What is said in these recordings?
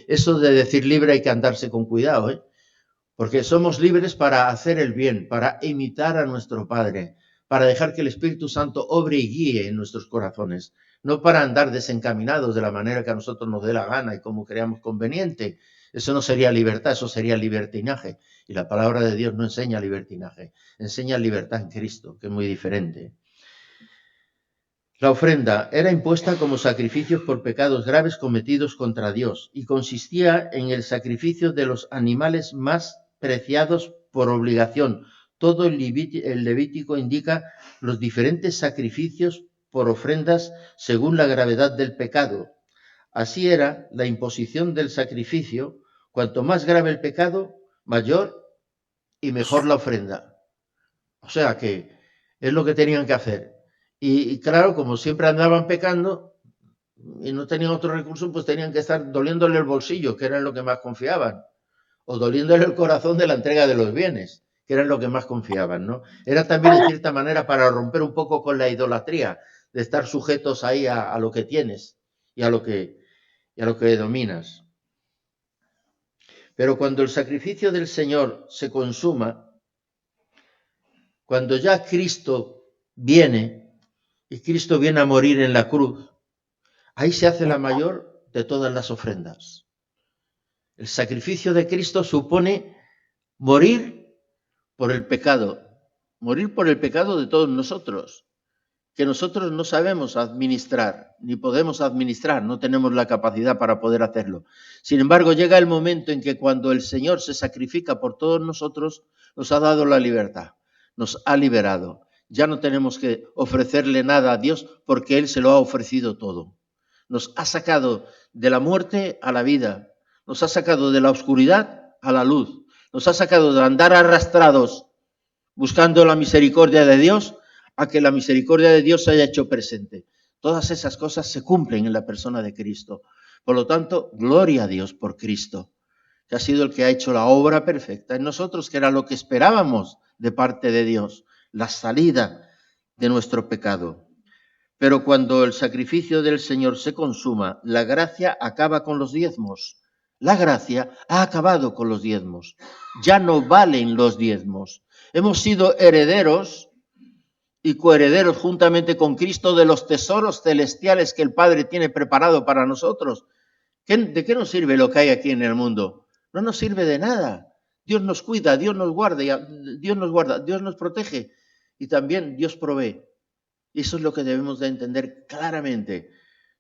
que eso de decir libre hay que andarse con cuidado, ¿eh? Porque somos libres para hacer el bien, para imitar a nuestro Padre, para dejar que el Espíritu Santo obre y guíe en nuestros corazones, no para andar desencaminados de la manera que a nosotros nos dé la gana y como creamos conveniente. Eso no sería libertad, eso sería libertinaje. Y la palabra de Dios no enseña libertinaje, enseña libertad en Cristo, que es muy diferente. La ofrenda era impuesta como sacrificios por pecados graves cometidos contra Dios y consistía en el sacrificio de los animales más preciados por obligación. Todo el Levítico indica los diferentes sacrificios por ofrendas según la gravedad del pecado. Así era la imposición del sacrificio. Cuanto más grave el pecado, mayor y mejor la ofrenda. O sea que es lo que tenían que hacer. Y claro, como siempre andaban pecando y no tenían otro recurso, pues tenían que estar doliéndole el bolsillo, que era en lo que más confiaban, o doliéndole el corazón de la entrega de los bienes, que era en lo que más confiaban, ¿no? Era también, en cierta manera, para romper un poco con la idolatría, de estar sujetos ahí a lo que tienes y a lo que dominas. Pero cuando el sacrificio del Señor se consuma, cuando ya Cristo viene, y Cristo viene a morir en la cruz, ahí se hace la mayor de todas las ofrendas. El sacrificio de Cristo supone morir por el pecado de todos nosotros, que nosotros no sabemos administrar, ni podemos administrar, no tenemos la capacidad para poder hacerlo. Sin embargo, llega el momento en que cuando el Señor se sacrifica por todos nosotros, nos ha dado la libertad, nos ha liberado. Ya no tenemos que ofrecerle nada a Dios porque Él se lo ha ofrecido todo. Nos ha sacado de la muerte a la vida, nos ha sacado de la oscuridad a la luz, nos ha sacado de andar arrastrados buscando la misericordia de Dios a que la misericordia de Dios se haya hecho presente. Todas esas cosas se cumplen en la persona de Cristo. Por lo tanto, gloria a Dios por Cristo, que ha sido el que ha hecho la obra perfecta en nosotros, que era lo que esperábamos de parte de Dios, la salida de nuestro pecado. Pero cuando el sacrificio del Señor se consuma, la gracia acaba con los diezmos. La gracia ha acabado con los diezmos. Ya no valen los diezmos. Hemos sido herederos y coherederos juntamente con Cristo de los tesoros celestiales que el Padre tiene preparado para nosotros. ¿De qué nos sirve lo que hay aquí en el mundo? No nos sirve de nada. Dios nos cuida, Dios nos guarda, Dios nos protege y también Dios provee. Y eso es lo que debemos de entender claramente,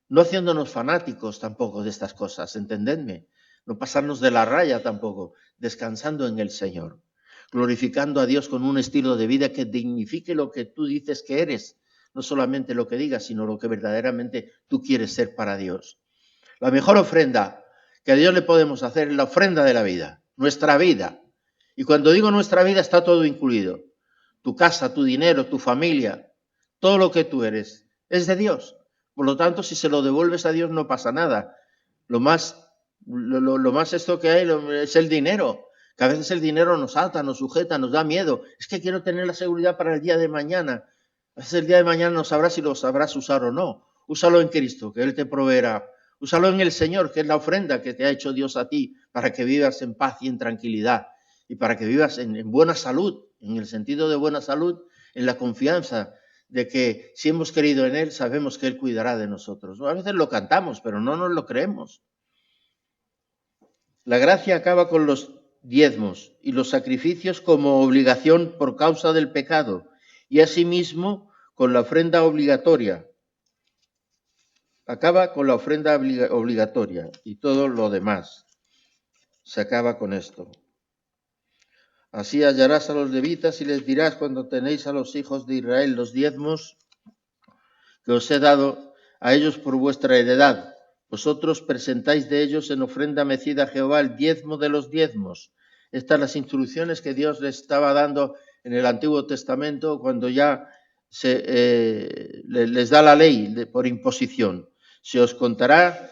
no haciéndonos fanáticos tampoco de estas cosas, entendedme, no pasarnos de la raya tampoco, descansando en el Señor, glorificando a Dios con un estilo de vida que dignifique lo que tú dices que eres, no solamente lo que digas, sino lo que verdaderamente tú quieres ser para Dios. La mejor ofrenda que a Dios le podemos hacer es la ofrenda de la vida, nuestra vida. Y cuando digo nuestra vida está todo incluido, tu casa, tu dinero, tu familia, todo lo que tú eres es de Dios. Por lo tanto, si se lo devuelves a Dios no pasa nada. Lo más esto que hay es el dinero, que a veces el dinero nos ata, nos sujeta, nos da miedo. Es que quiero tener la seguridad para el día de mañana. A veces el día de mañana no sabrás si lo sabrás usar o no. Úsalo en Cristo, que Él te proveerá. Úsalo en el Señor, que es la ofrenda que te ha hecho Dios a ti, para que vivas en paz y en tranquilidad, y para que vivas en buena salud, en el sentido de buena salud, en la confianza de que si hemos creído en Él, sabemos que Él cuidará de nosotros. A veces lo cantamos, pero no nos lo creemos. La gracia acaba con los diezmos y los sacrificios como obligación por causa del pecado, y asimismo con la ofrenda obligatoria. Acaba con la ofrenda obligatoria y todo lo demás se acaba con esto. Así hallarás a los levitas y les dirás cuando tenéis a los hijos de Israel los diezmos que os he dado a ellos por vuestra heredad. Vosotros presentáis de ellos en ofrenda mecida a Jehová el diezmo de los diezmos. Estas las instrucciones que Dios les estaba dando en el Antiguo Testamento cuando ya les da la ley por imposición. Se os contará,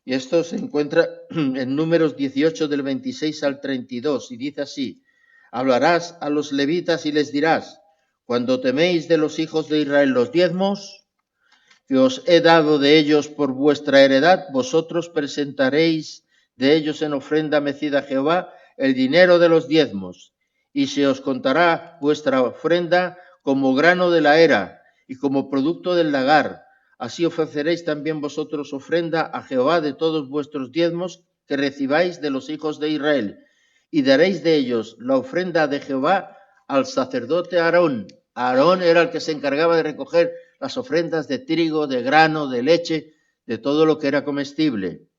y esto se encuentra en Números 18 del 26 al 32, y dice así: hablarás a los levitas y les dirás, cuando teméis de los hijos de Israel los diezmos que os he dado de ellos por vuestra heredad, vosotros presentaréis de ellos en ofrenda mecida a Jehová el dinero de los diezmos, y se os contará vuestra ofrenda como grano de la era y como producto del lagar. Así ofreceréis también vosotros ofrenda a Jehová de todos vuestros diezmos que recibáis de los hijos de Israel, y daréis de ellos la ofrenda de Jehová al sacerdote Aarón. Aarón era el que se encargaba de recoger las ofrendas de trigo, de grano, de leche, de todo lo que era comestible.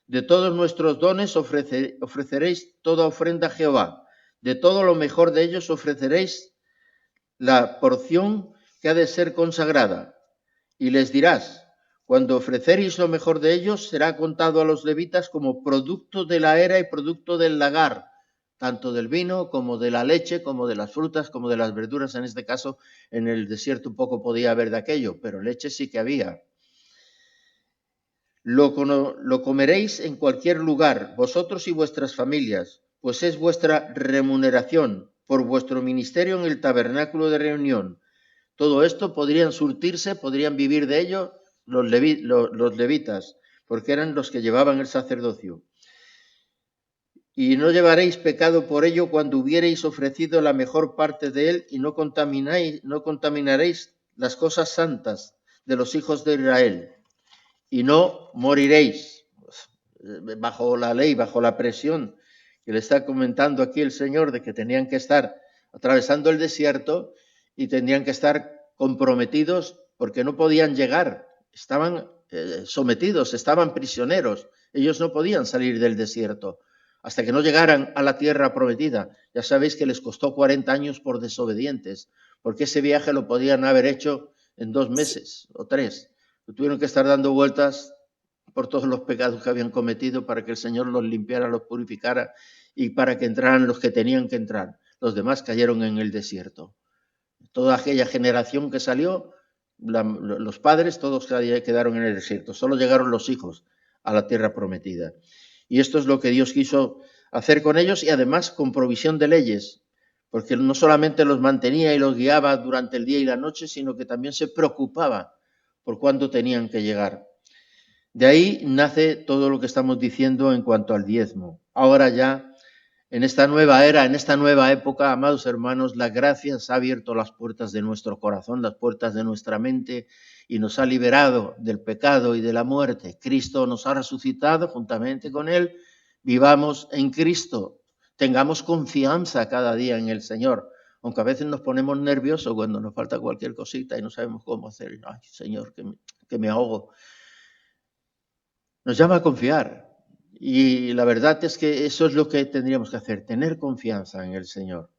De todos nuestros dones ofreceréis toda ofrenda a Jehová. De todo lo mejor de ellos ofreceréis la porción que ha de ser consagrada. Y les dirás, cuando ofreceréis lo mejor de ellos, será contado a los levitas como producto de la era y producto del lagar, tanto del vino como de la leche, como de las frutas, como de las verduras. En este caso, en el desierto un poco podía haber de aquello, pero leche sí que había. Lo comeréis en cualquier lugar, vosotros y vuestras familias, pues es vuestra remuneración por vuestro ministerio en el tabernáculo de reunión. Todo esto podrían surtirse, podrían vivir de ello los levitas, porque eran los que llevaban el sacerdocio. Y no llevaréis pecado por ello cuando hubiereis ofrecido la mejor parte de él, y no contaminaréis las cosas santas de los hijos de Israel. Y no moriréis bajo la ley, bajo la presión que le está comentando aquí el Señor de que tenían que estar atravesando el desierto y tendrían que estar comprometidos porque no podían llegar, estaban sometidos, estaban prisioneros, ellos no podían salir del desierto hasta que no llegaran a la tierra prometida. Ya sabéis que les costó 40 años por desobedientes, porque ese viaje lo podían haber hecho en 2 meses o 3. Tuvieron que estar dando vueltas por todos los pecados que habían cometido para que el Señor los limpiara, los purificara y para que entraran los que tenían que entrar. Los demás cayeron en el desierto. Toda aquella generación que salió, los padres, todos quedaron en el desierto. Solo llegaron los hijos a la tierra prometida. Y esto es lo que Dios quiso hacer con ellos, y además con provisión de leyes, porque no solamente los mantenía y los guiaba durante el día y la noche, sino que también se preocupaba por cuándo tenían que llegar. De ahí nace todo lo que estamos diciendo en cuanto al diezmo. Ahora ya, en esta nueva era, en esta nueva época, amados hermanos, la gracia ha abierto las puertas de nuestro corazón, las puertas de nuestra mente, y nos ha liberado del pecado y de la muerte. Cristo nos ha resucitado juntamente con Él. Vivamos en Cristo. Tengamos confianza cada día en el Señor. Aunque a veces nos ponemos nerviosos cuando nos falta cualquier cosita y no sabemos cómo hacer. Ay, Señor, que me ahogo. Nos llama a confiar, y la verdad es que eso es lo que tendríamos que hacer, tener confianza en el Señor.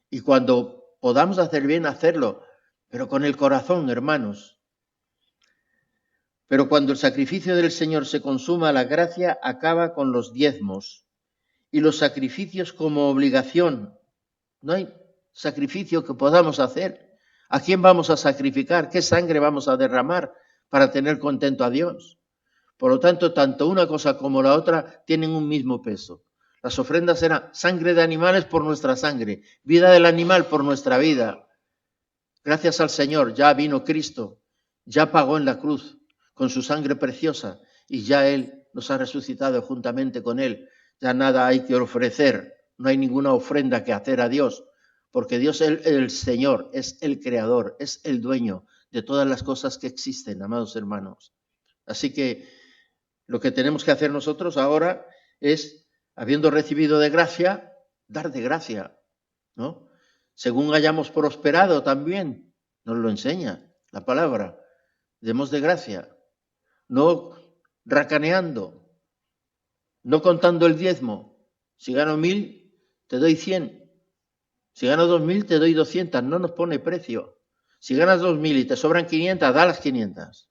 Y cuando podamos hacer bien, hacerlo, pero con el corazón, hermanos. Pero cuando el sacrificio del Señor se consuma, la gracia acaba con los diezmos y los sacrificios como obligación. No hay sacrificio que podamos hacer. ¿A quién vamos a sacrificar? ¿Qué sangre vamos a derramar para tener contento a Dios? Por lo tanto, tanto una cosa como la otra tienen un mismo peso. Las ofrendas eran sangre de animales por nuestra sangre, vida del animal por nuestra vida. Gracias al Señor, ya vino Cristo, ya pagó en la cruz con su sangre preciosa, y ya Él nos ha resucitado juntamente con Él. Ya nada hay que ofrecer, no hay ninguna ofrenda que hacer a Dios, porque Dios es el Señor, es el Creador, es el dueño de todas las cosas que existen, amados hermanos. Así que lo que tenemos que hacer nosotros ahora es, habiendo recibido de gracia, dar de gracia, ¿no? Según hayamos prosperado también, nos lo enseña la palabra. Demos de gracia, no racaneando, no contando el diezmo. Si gano 1000, te doy 100. Si gano 2000, te doy 200. No nos pone precio. Si ganas 2000 y te sobran 500, da las 500.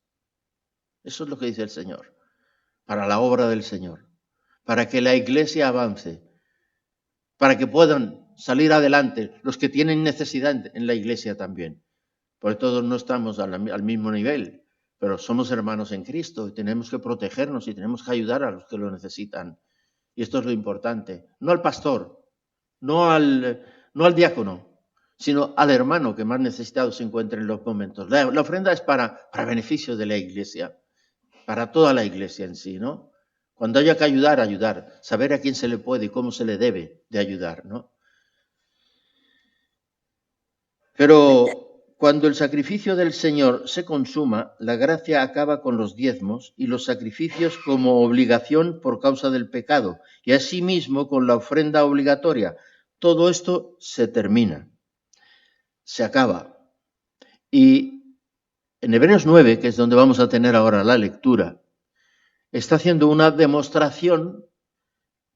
Eso es lo que dice el Señor, para la obra del Señor, para que la iglesia avance, para que puedan salir adelante los que tienen necesidad en la iglesia también. Porque todos no estamos al mismo nivel, pero somos hermanos en Cristo y tenemos que protegernos y tenemos que ayudar a los que lo necesitan. Y esto es lo importante. No al pastor, no al diácono, sino al hermano que más necesitado se encuentra en los momentos. La ofrenda es para beneficio de la iglesia, para toda la iglesia en sí, ¿no? Cuando haya que ayudar, ayudar. Saber a quién se le puede y cómo se le debe de ayudar, ¿no? Pero cuando el sacrificio del Señor se consuma, la gracia acaba con los diezmos y los sacrificios como obligación por causa del pecado, y asimismo con la ofrenda obligatoria. Todo esto se termina, se acaba. Y en Hebreos 9, que es donde vamos a tener ahora la lectura, está haciendo una demostración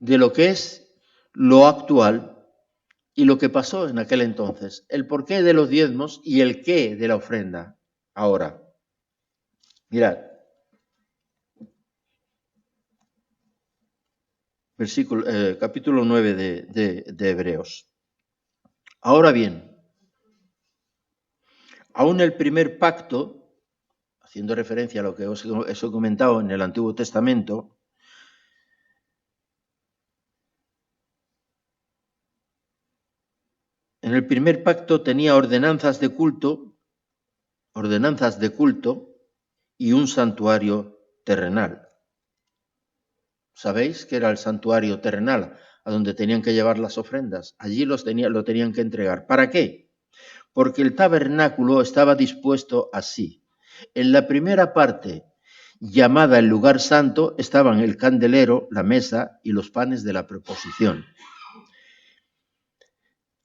de lo que es lo actual y lo que pasó en aquel entonces, el porqué de los diezmos y el qué de la ofrenda. Ahora, mirad, capítulo 9 de Hebreos. Ahora bien, aún el primer pacto, haciendo referencia a lo que os he comentado en el Antiguo Testamento, en el primer pacto tenía ordenanzas de culto y un santuario terrenal. ¿Sabéis que era el santuario terrenal a donde tenían que llevar las ofrendas? Allí lo tenían que entregar. ¿Para qué? Porque el tabernáculo estaba dispuesto así. En la primera parte, llamada el lugar santo, estaban el candelero, la mesa y los panes de la proposición.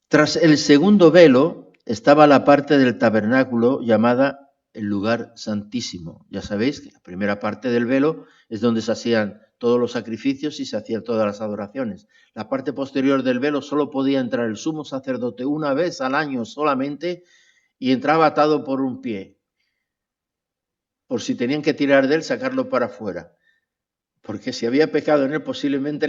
Tras el segundo velo estaba la parte del tabernáculo llamada el lugar santísimo. Ya sabéis que la primera parte del velo es donde se hacían todos los sacrificios y se hacían todas las adoraciones. La parte posterior del velo solo podía entrar el sumo sacerdote una vez al año solamente y entraba atado por un pie. Por si tenían que tirar de él, sacarlo para afuera. Porque si había pecado en él, posiblemente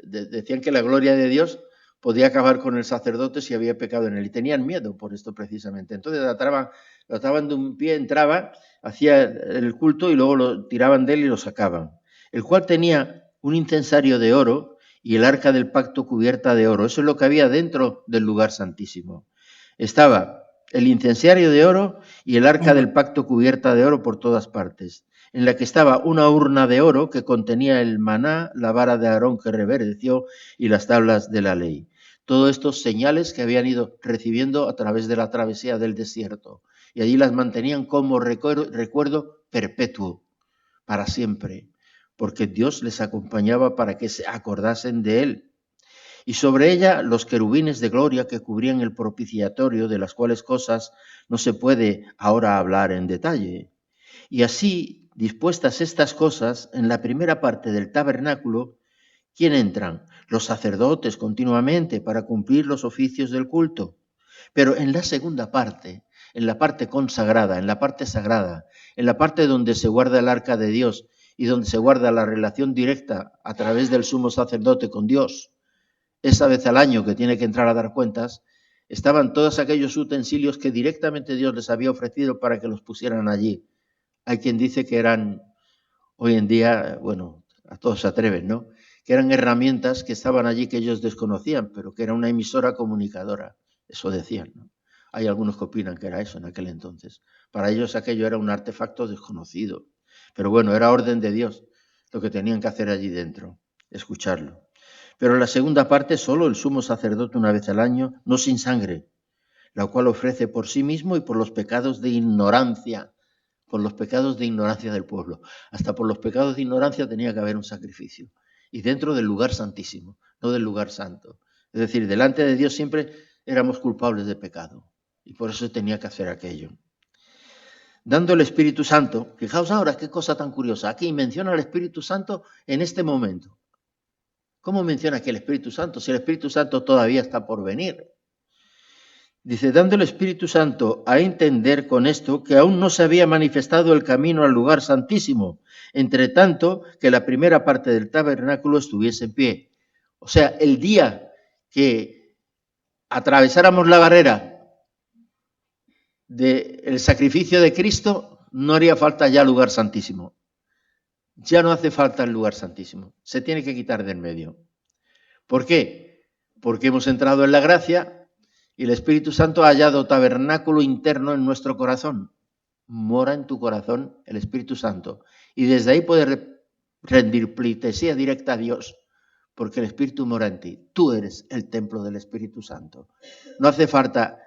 decían que la gloria de Dios podía acabar con el sacerdote si había pecado en él. Y tenían miedo por esto precisamente. Entonces lo ataban de un pie, entraba, hacía el culto y luego lo tiraban de él y lo sacaban. El cual tenía un incensario de oro y el arca del pacto cubierta de oro. Eso es lo que había dentro del lugar santísimo. Estaba el incensario de oro y el arca del pacto cubierta de oro por todas partes, en la que estaba una urna de oro que contenía el maná, la vara de Aarón que reverdeció y las tablas de la ley. Todos estos señales que habían ido recibiendo a través de la travesía del desierto. Y allí las mantenían como recuerdo perpetuo, para siempre, porque Dios les acompañaba para que se acordasen de él. Y sobre ella los querubines de gloria que cubrían el propiciatorio, de las cuales cosas no se puede ahora hablar en detalle. Y así, dispuestas estas cosas, en la primera parte del tabernáculo, ¿quién entran? Los sacerdotes continuamente para cumplir los oficios del culto. Pero en la segunda parte, en la parte consagrada, en la parte sagrada, en la parte donde se guarda el arca de Dios y donde se guarda la relación directa a través del sumo sacerdote con Dios, esa vez al año que tiene que entrar a dar cuentas, estaban todos aquellos utensilios que directamente Dios les había ofrecido para que los pusieran allí. Hay quien dice que eran, hoy en día, bueno, a todos se atreven, ¿no? Que eran herramientas que estaban allí que ellos desconocían, pero que era una emisora comunicadora. Eso decían, ¿no? Hay algunos que opinan que era eso en aquel entonces. Para ellos aquello era un artefacto desconocido. Pero bueno, era orden de Dios lo que tenían que hacer allí dentro, escucharlo. Pero en la segunda parte solo el sumo sacerdote una vez al año, no sin sangre, la cual ofrece por sí mismo y por los pecados de ignorancia, por los pecados de ignorancia del pueblo. Hasta por los pecados de ignorancia tenía que haber un sacrificio. Y dentro del lugar santísimo, no del lugar santo. Es decir, delante de Dios siempre éramos culpables de pecado. Y por eso tenía que hacer aquello. Dando el Espíritu Santo, fijaos ahora qué cosa tan curiosa. Aquí menciona el Espíritu Santo en este momento. ¿Cómo menciona aquí el Espíritu Santo? Si el Espíritu Santo todavía está por venir. Dice, dando el Espíritu Santo a entender con esto que aún no se había manifestado el camino al lugar santísimo, entre tanto que la primera parte del tabernáculo estuviese en pie. O sea, el día que atravesáramos la barrera del sacrificio de Cristo, no haría falta ya lugar santísimo. Ya no hace falta el lugar santísimo. Se tiene que quitar de en medio. ¿Por qué? Porque hemos entrado en la gracia y el Espíritu Santo ha hallado tabernáculo interno en nuestro corazón. Mora en tu corazón el Espíritu Santo. Y desde ahí puede rendir pleitesía directa a Dios, porque el Espíritu mora en ti. Tú eres el templo del Espíritu Santo. No hace falta,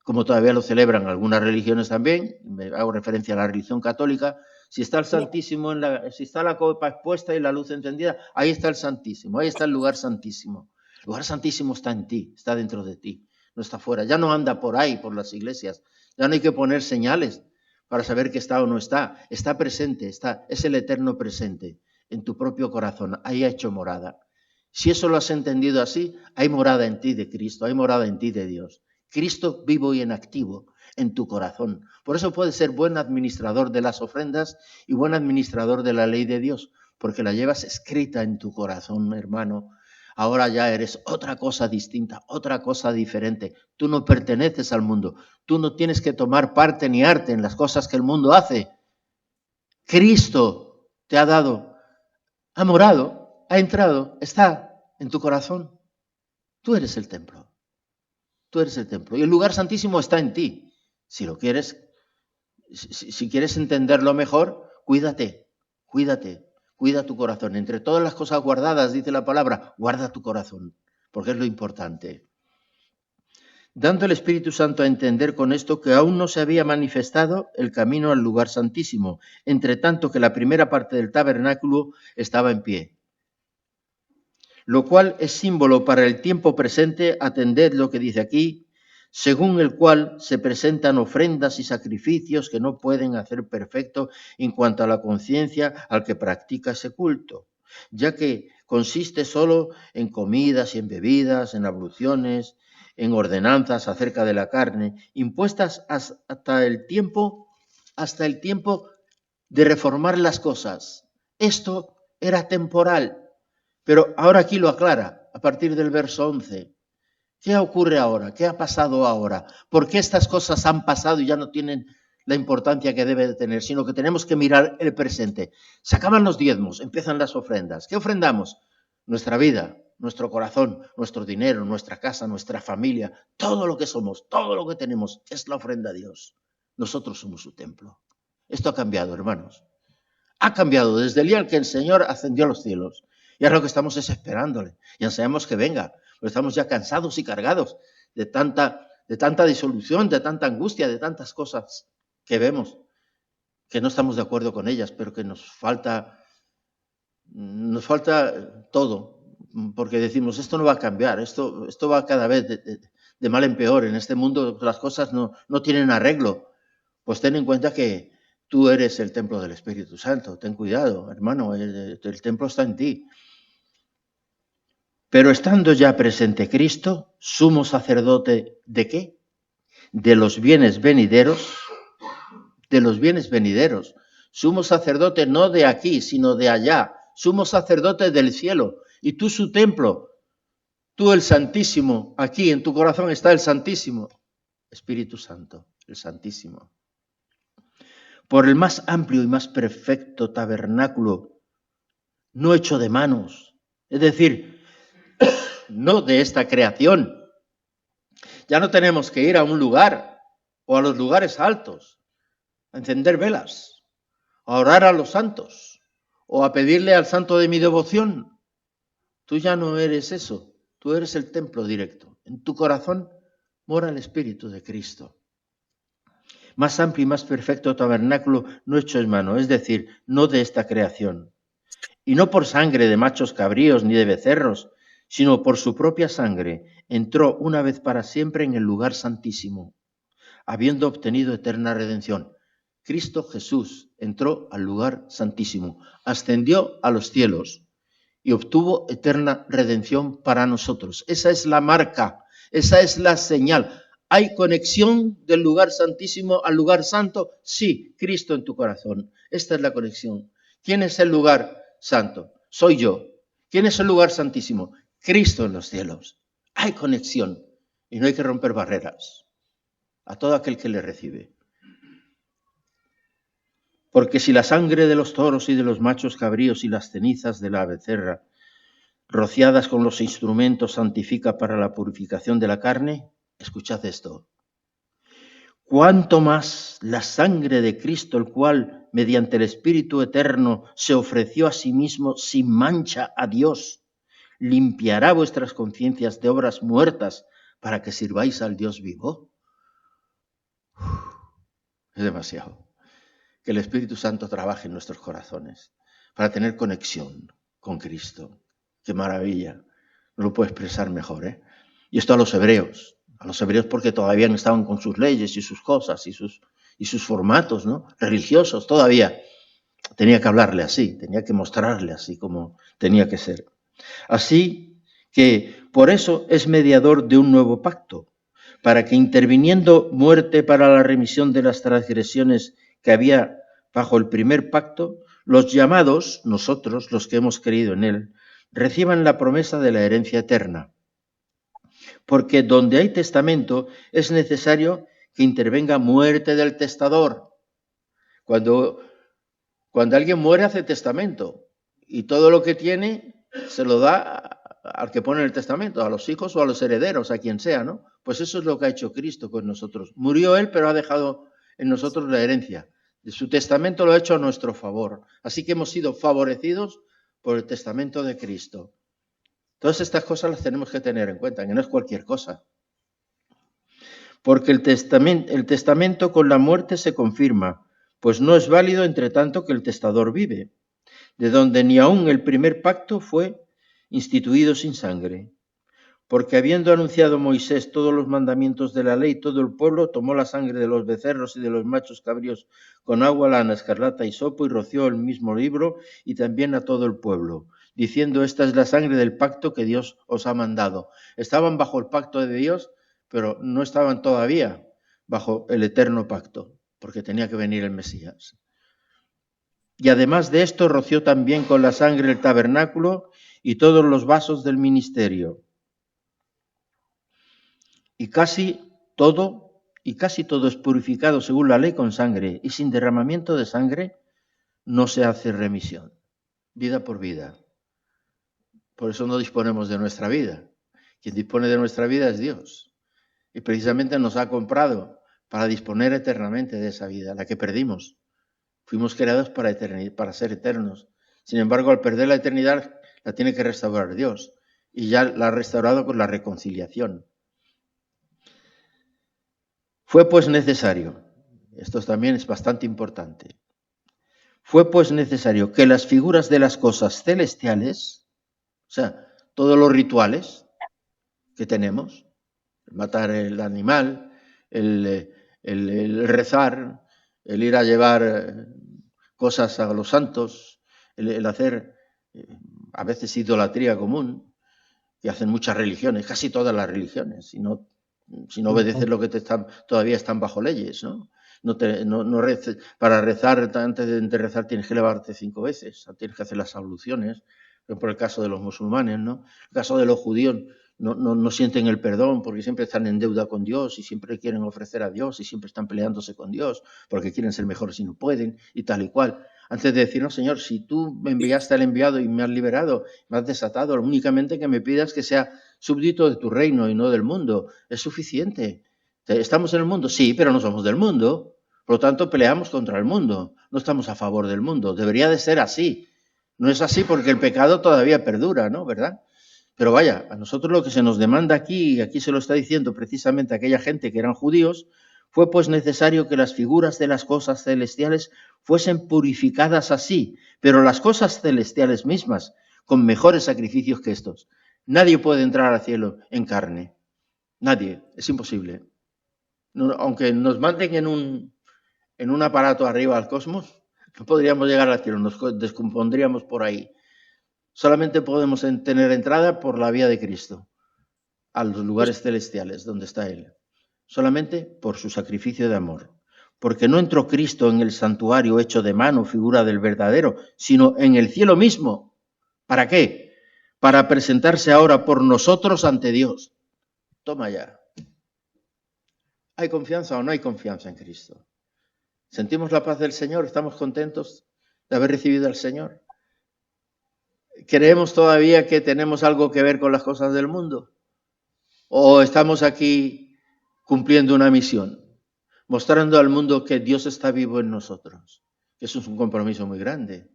como todavía lo celebran algunas religiones también, me hago referencia a la religión católica, si está el Santísimo, si está la copa expuesta y la luz encendida, ahí está el Santísimo, ahí está el lugar santísimo. El lugar santísimo está en ti, está dentro de ti, no está fuera. Ya no anda por ahí, por las iglesias. Ya no hay que poner señales para saber que está o no está. Está presente, es el eterno presente en tu propio corazón. Ahí ha hecho morada. Si eso lo has entendido así, hay morada en ti de Cristo, hay morada en ti de Dios. Cristo vivo y en activo en tu corazón. Por eso puedes ser buen administrador de las ofrendas y buen administrador de la ley de Dios, porque la llevas escrita en tu corazón, hermano. Ahora ya eres otra cosa distinta, otra cosa diferente. Tú no perteneces al mundo. Tú no tienes que tomar parte ni arte en las cosas que el mundo hace. Cristo te ha dado, ha morado, ha entrado, está en tu corazón. Tú eres el templo. Tú eres el templo. Y el lugar santísimo está en ti. Si lo quieres, si quieres entenderlo mejor, cuídate, cuida tu corazón. Entre todas las cosas guardadas, dice la palabra, guarda tu corazón, porque es lo importante. Dando el Espíritu Santo a entender con esto que aún no se había manifestado el camino al lugar santísimo, entre tanto que la primera parte del tabernáculo estaba en pie. Lo cual es símbolo para el tiempo presente, atended lo que dice aquí, según el cual se presentan ofrendas y sacrificios que no pueden hacer perfecto en cuanto a la conciencia al que practica ese culto, ya que consiste solo en comidas y en bebidas, en abluciones, en ordenanzas acerca de la carne, impuestas hasta el tiempo de reformar las cosas. Esto era temporal. Pero ahora aquí lo aclara, a partir del verso 11. ¿Qué ocurre ahora? ¿Qué ha pasado ahora? ¿Por qué estas cosas han pasado y ya no tienen la importancia que debe de tener? Sino que tenemos que mirar el presente. Se acaban los diezmos, empiezan las ofrendas. ¿Qué ofrendamos? Nuestra vida, nuestro corazón, nuestro dinero, nuestra casa, nuestra familia, todo lo que somos, todo lo que tenemos, es la ofrenda a Dios. Nosotros somos su templo. Esto ha cambiado, hermanos. Ha cambiado desde el día en que el Señor ascendió a los cielos. Y ahora lo que estamos es esperándole. Y ansiamos que venga. Porque estamos ya cansados y cargados de tanta disolución, de tanta angustia, de tantas cosas que vemos, que no estamos de acuerdo con ellas, pero que nos falta todo. Porque decimos, esto no va a cambiar, esto va cada vez de mal en peor. En este mundo las cosas no tienen arreglo. Pues ten en cuenta que tú eres el templo del Espíritu Santo. Ten cuidado, hermano, el templo está en ti. Pero estando ya presente Cristo, sumo sacerdote ¿de qué? De los bienes venideros, Sumo sacerdote no de aquí, sino de allá. Sumo sacerdote del cielo. Y tú su templo, tú el Santísimo. Aquí en tu corazón está el Santísimo. Espíritu Santo, el Santísimo. Por el más amplio y más perfecto tabernáculo, no hecho de manos, es decir, no de esta creación. Ya no tenemos que ir a un lugar o a los lugares altos, a encender velas, a orar a los santos o a pedirle al santo de mi devoción. Tú ya no eres eso, tú eres el templo directo. En tu corazón mora el Espíritu de Cristo. Más amplio y más perfecto tabernáculo no hecho en mano, es decir, no de esta creación. Y no por sangre de machos cabríos ni de becerros, sino por su propia sangre, entró una vez para siempre en el lugar santísimo, habiendo obtenido eterna redención. Cristo Jesús entró al lugar santísimo, ascendió a los cielos y obtuvo eterna redención para nosotros. Esa es la marca, esa es la señal. ¿Hay conexión del lugar santísimo al lugar santo? Sí, Cristo en tu corazón. Esta es la conexión. ¿Quién es el lugar santo? Soy yo. ¿Quién es el lugar santísimo? Cristo en los cielos. Hay conexión y no hay que romper barreras a todo aquel que le recibe. Porque si la sangre de los toros y de los machos cabríos y las cenizas de la becerra, rociadas con los instrumentos, santifica para la purificación de la carne, escuchad esto. cuánto más la sangre de Cristo, el cual, mediante el Espíritu Eterno, se ofreció a sí mismo sin mancha a Dios, limpiará vuestras conciencias de obras muertas para que sirváis al Dios vivo. Es demasiado. Que el Espíritu Santo trabaje en nuestros corazones para tener conexión con Cristo. ¡Qué maravilla! No lo puedo expresar mejor, ¿eh? Y esto a los hebreos porque todavía estaban con sus leyes y sus cosas y sus formatos, ¿no? Religiosos todavía. Tenía que hablarle así, tenía que mostrarle así como tenía que ser. Así que por eso es mediador de un nuevo pacto, para que interviniendo muerte para la remisión de las transgresiones que había bajo el primer pacto, los llamados, nosotros, los que hemos creído en él, reciban la promesa de la herencia eterna. Porque donde hay testamento es necesario que intervenga muerte del testador. Cuando alguien muere hace testamento y todo lo que tiene se lo da al que pone el testamento, a los hijos o a los herederos, a quien sea, ¿no? Pues eso es lo que ha hecho Cristo con nosotros. Murió Él, pero ha dejado en nosotros la herencia. De su testamento lo ha hecho a nuestro favor. Así que hemos sido favorecidos por el testamento de Cristo. Todas estas cosas las tenemos que tener en cuenta, que no es cualquier cosa. Porque el testamento con la muerte se confirma, pues no es válido entre tanto que el testador vive, de donde ni aun el primer pacto fue instituido sin sangre. Porque habiendo anunciado Moisés todos los mandamientos de la ley, todo el pueblo tomó la sangre de los becerros y de los machos cabríos con agua, lana, escarlata y sopo y roció el mismo libro y también a todo el pueblo, diciendo: esta es la sangre del pacto que Dios os ha mandado. Estaban bajo el pacto de Dios, pero no estaban todavía bajo el eterno pacto, porque tenía que venir el Mesías. Y además de esto, roció también con la sangre el tabernáculo y todos los vasos del ministerio. Y casi todo es purificado según la ley con sangre, y sin derramamiento de sangre no se hace remisión. Vida por vida. Por eso no disponemos de nuestra vida. Quien dispone de nuestra vida es Dios. Y precisamente nos ha comprado para disponer eternamente de esa vida, la que perdimos. Fuimos creados para ser eternos. Sin embargo, al perder la eternidad, la tiene que restaurar Dios. Y ya la ha restaurado con la reconciliación. Fue pues necesario, esto también es bastante importante, fue pues necesario que las figuras de las cosas celestiales, o sea, todos los rituales que tenemos, el matar el animal, el rezar, el ir a llevar cosas a los santos, el hacer a veces idolatría común, que hacen muchas religiones, casi todas las religiones, si no obedeces lo que todavía están bajo leyes, ¿no? No reces, para rezar, antes de rezar tienes que lavarte 5 veces, tienes que hacer las abluciones, por el caso de los musulmanes, ¿no? El caso de los judíos no sienten el perdón porque siempre están en deuda con Dios y siempre quieren ofrecer a Dios y siempre están peleándose con Dios porque quieren ser mejores y no pueden y tal y cual. Antes de decir: no, Señor, si tú me enviaste al enviado y me has liberado, me has desatado, únicamente que me pidas que sea súbdito de tu reino y no del mundo, es suficiente. ¿Estamos en el mundo? Sí, pero no somos del mundo. Por lo tanto, peleamos contra el mundo. No estamos a favor del mundo. Debería de ser así. No es así porque el pecado todavía perdura, ¿no? ¿Verdad? Pero vaya, a nosotros lo que se nos demanda aquí, y aquí se lo está diciendo precisamente aquella gente que eran judíos, fue pues necesario que las figuras de las cosas celestiales fuesen purificadas así, pero las cosas celestiales mismas, con mejores sacrificios que estos. Nadie puede entrar al cielo en carne. Nadie. Es imposible. No, aunque nos manden en un aparato arriba al cosmos, no podríamos llegar al cielo, nos descompondríamos por ahí. Solamente podemos tener entrada por la vía de Cristo a los lugares celestiales donde está Él. Solamente por su sacrificio de amor. Porque no entró Cristo en el santuario hecho de mano, figura del verdadero, sino en el cielo mismo. ¿Para qué? Para presentarse ahora por nosotros ante Dios. Toma ya. ¿Hay confianza o no hay confianza en Cristo? ¿Sentimos la paz del Señor? ¿Estamos contentos de haber recibido al Señor? ¿Creemos todavía que tenemos algo que ver con las cosas del mundo? ¿O estamos aquí cumpliendo una misión? mostrando al mundo que Dios está vivo en nosotros. Eso es un compromiso muy grande,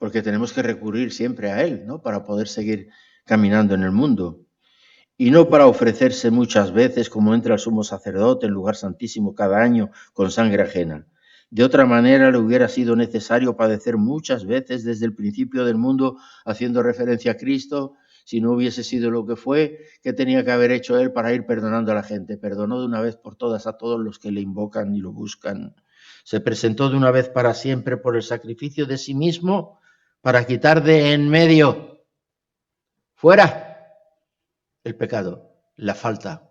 porque tenemos que recurrir siempre a Él, ¿no? Para poder seguir caminando en el mundo. Y no para ofrecerse muchas veces como entra el sumo sacerdote en lugar santísimo cada año con sangre ajena. De otra manera le hubiera sido necesario padecer muchas veces desde el principio del mundo, haciendo referencia a Cristo, si no hubiese sido lo que fue, ¿qué tenía que haber hecho Él para ir perdonando a la gente? Perdonó de una vez por todas a todos los que le invocan y lo buscan. Se presentó de una vez para siempre por el sacrificio de sí mismo para quitar de en medio, fuera, el pecado, la falta,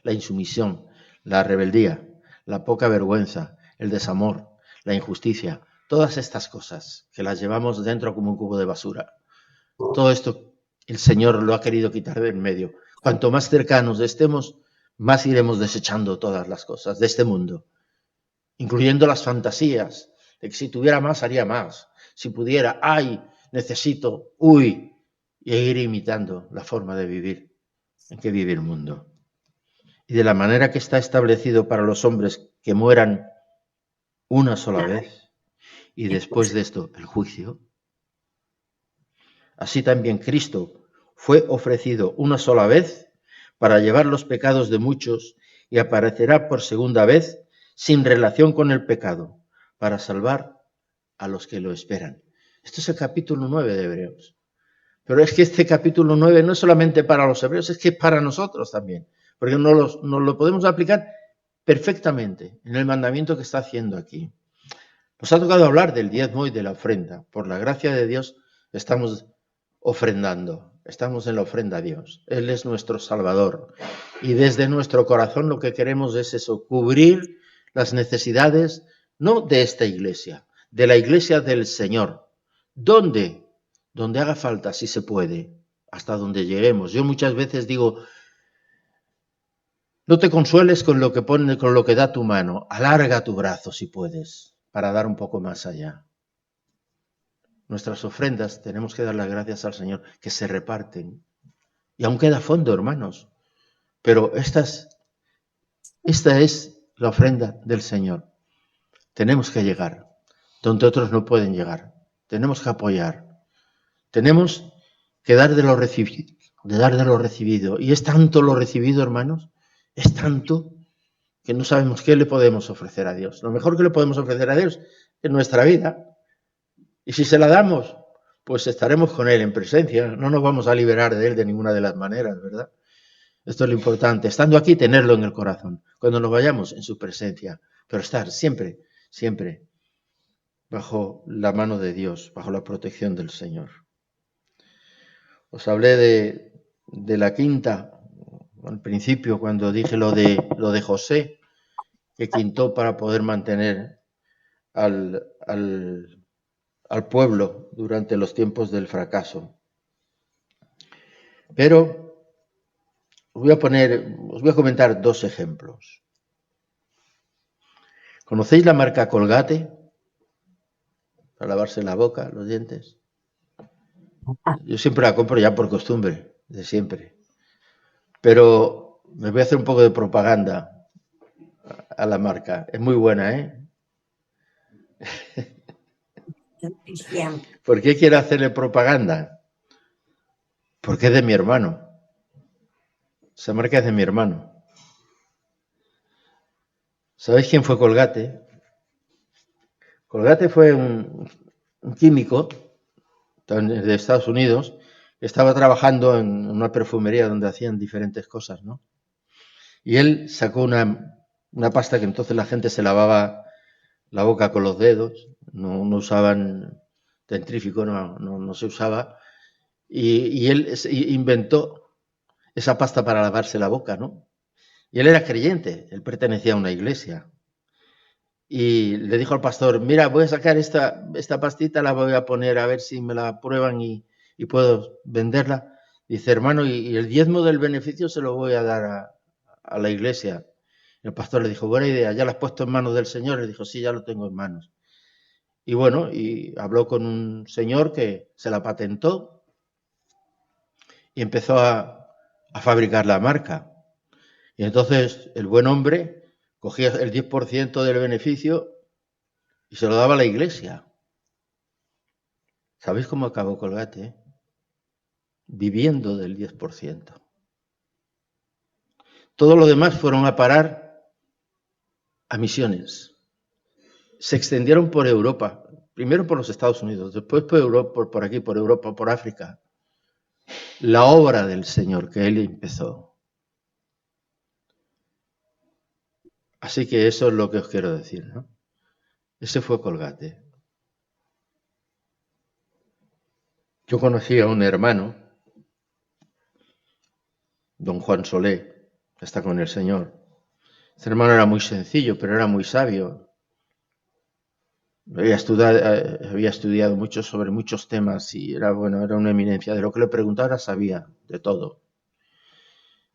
la insumisión, la rebeldía, la poca vergüenza, el desamor, la injusticia, todas estas cosas que las llevamos dentro como un cubo de basura. Todo esto el Señor lo ha querido quitar de en medio. Cuanto más cercanos estemos, más iremos desechando todas las cosas de este mundo, incluyendo las fantasías, de que si tuviera más haría más, si pudiera, ay, necesito, uy, y ir imitando la forma de vivir en que vive el mundo. Y de la manera que está establecido para los hombres que mueran una sola vez y después de esto el juicio, así también Cristo fue ofrecido una sola vez para llevar los pecados de muchos y aparecerá por segunda vez sin relación con el pecado para salvar a los que lo esperan. Esto es el capítulo 9 de Hebreos. Pero es que este capítulo 9 no es solamente para los hebreos, es que es para nosotros también, porque nos lo podemos aplicar perfectamente en el mandamiento que está haciendo aquí. Nos ha tocado hablar del diezmo y de la ofrenda. Por la gracia de Dios estamos ofrendando, estamos en la ofrenda a Dios. Él es nuestro Salvador. Y desde nuestro corazón lo que queremos es eso, cubrir las necesidades, no de esta iglesia, de la iglesia del Señor. ¿Dónde? Donde haga falta, si se puede, hasta donde lleguemos. Yo muchas veces digo, no te consueles con lo que pone, con lo que da tu mano, alarga tu brazo si puedes, para dar un poco más allá. Nuestras ofrendas tenemos que dar las gracias al Señor, que se reparten. Y aún queda fondo, hermanos, pero esta es la ofrenda del Señor. Tenemos que llegar donde otros no pueden llegar. Tenemos que apoyar. Tenemos que dar de lo recibido, Y es tanto lo recibido, hermanos, es tanto que no sabemos qué le podemos ofrecer a Dios. Lo mejor que le podemos ofrecer a Dios es nuestra vida. Y si se la damos, pues estaremos con Él en presencia. No nos vamos a liberar de Él de ninguna de las maneras, ¿verdad? Esto es lo importante. Estando aquí, tenerlo en el corazón. Cuando nos vayamos, en su presencia. Pero estar siempre, siempre bajo la mano de Dios, bajo la protección del Señor. Os hablé de la quinta al principio, cuando dije lo de José, que quintó para poder mantener al pueblo durante los tiempos del fracaso. Pero os voy a comentar dos ejemplos. ¿Conocéis la marca Colgate? Para lavarse la boca, los dientes. Yo siempre la compro ya por costumbre, de siempre. Pero me voy a hacer un poco de propaganda a la marca. Es muy buena, ¿eh? ¿Por qué quiero hacerle propaganda? Porque es de mi hermano. Esa marca es de mi hermano. ¿Sabéis quién fue Colgate? Colgate fue un químico de Estados Unidos que estaba trabajando en una perfumería donde hacían diferentes cosas, ¿no? Y él sacó una pasta que entonces la gente se lavaba la boca con los dedos, no usaban dentrífico, no se usaba, y él inventó esa pasta para lavarse la boca, ¿no? Y él era creyente, él pertenecía a una iglesia. Y le dijo al pastor, mira, voy a sacar esta pastita, la voy a poner a ver si me la prueban y puedo venderla. Dice, hermano, y el diezmo del beneficio se lo voy a dar a la iglesia. El pastor le dijo, buena idea, ¿ya la has puesto en manos del Señor? Le dijo, sí, ya lo tengo en manos. Y bueno, y habló con un señor que se la patentó y empezó a fabricar la marca. Y entonces el buen hombre cogía el 10% del beneficio y se lo daba a la iglesia. ¿Sabéis cómo acabó Colgate? Viviendo del 10%. Todo lo demás fueron a parar a misiones. Se extendieron por Europa, primero por los Estados Unidos, después por Europa, por aquí, por Europa, por África. La obra del Señor que Él empezó. Así que eso es lo que os quiero decir, ¿no? Ese fue Colgate. Yo conocí a un hermano, don Juan Solé, que está con el Señor. Este hermano era muy sencillo, pero era muy sabio. Había estudiado mucho sobre muchos temas y era una eminencia. De lo que le preguntara sabía de todo.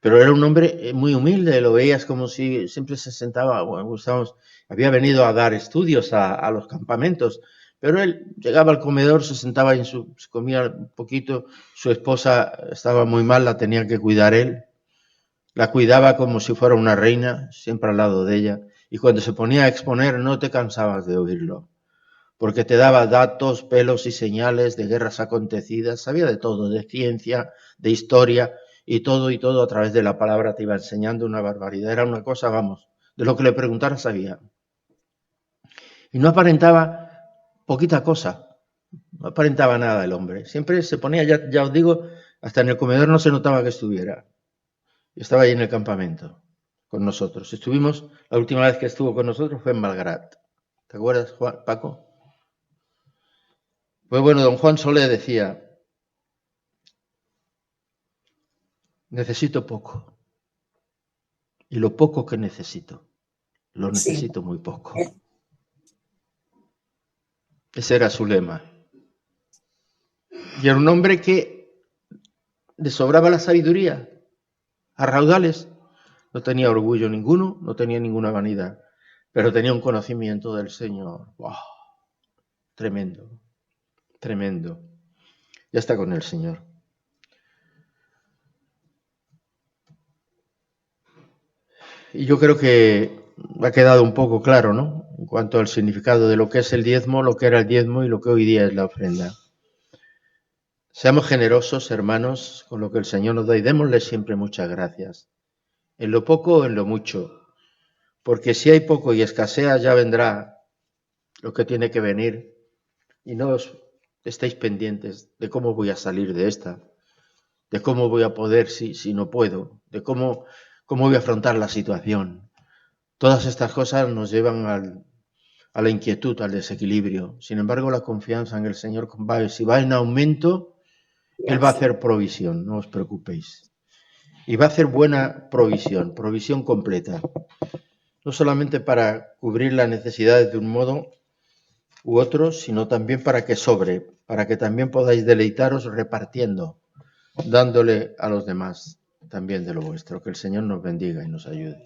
Pero era un hombre muy humilde, lo veías como si siempre se sentaba, había venido a dar estudios a los campamentos, pero él llegaba al comedor, se sentaba y se comía un poquito, su esposa estaba muy mal, la tenía que cuidar él, la cuidaba como si fuera una reina, siempre al lado de ella, y cuando se ponía a exponer no te cansabas de oírlo, porque te daba datos, pelos y señales de guerras acontecidas, sabía de todo, de ciencia, de historia, y todo a través de la palabra te iba enseñando una barbaridad. Era una cosa, vamos, de lo que le preguntara sabía. Y no aparentaba poquita cosa, no aparentaba nada el hombre. Siempre se ponía, ya os digo, hasta en el comedor no se notaba que estuviera. Estaba ahí en el campamento con nosotros. La última vez que estuvo con nosotros fue en Malgrat. ¿Te acuerdas, Paco? Pues bueno, don Juan Solé decía, necesito poco. Y lo poco que necesito, lo necesito muy poco. Ese era su lema. Y era un hombre que le sobraba la sabiduría a raudales. No tenía orgullo ninguno, no tenía ninguna vanidad, pero tenía un conocimiento del Señor. ¡Wow! Tremendo, tremendo. Ya está con el Señor. Y yo creo que ha quedado un poco claro, ¿no? En cuanto al significado de lo que es el diezmo, lo que era el diezmo y lo que hoy día es la ofrenda. Seamos generosos, hermanos, con lo que el Señor nos da y démosle siempre muchas gracias. En lo poco o en lo mucho. Porque si hay poco y escasea, ya vendrá lo que tiene que venir. Y no os estéis pendientes de cómo voy a salir de esta, de cómo voy a poder si no puedo, de cómo voy a afrontar la situación. Todas estas cosas nos llevan a la inquietud, al desequilibrio. Sin embargo, la confianza en el Señor, si va en aumento, Él va a hacer provisión, no os preocupéis. Y va a hacer buena provisión completa. No solamente para cubrir las necesidades de un modo u otro, sino también para que sobre, para que también podáis deleitaros repartiendo, dándole a los demás también de lo vuestro. Que el Señor nos bendiga y nos ayude.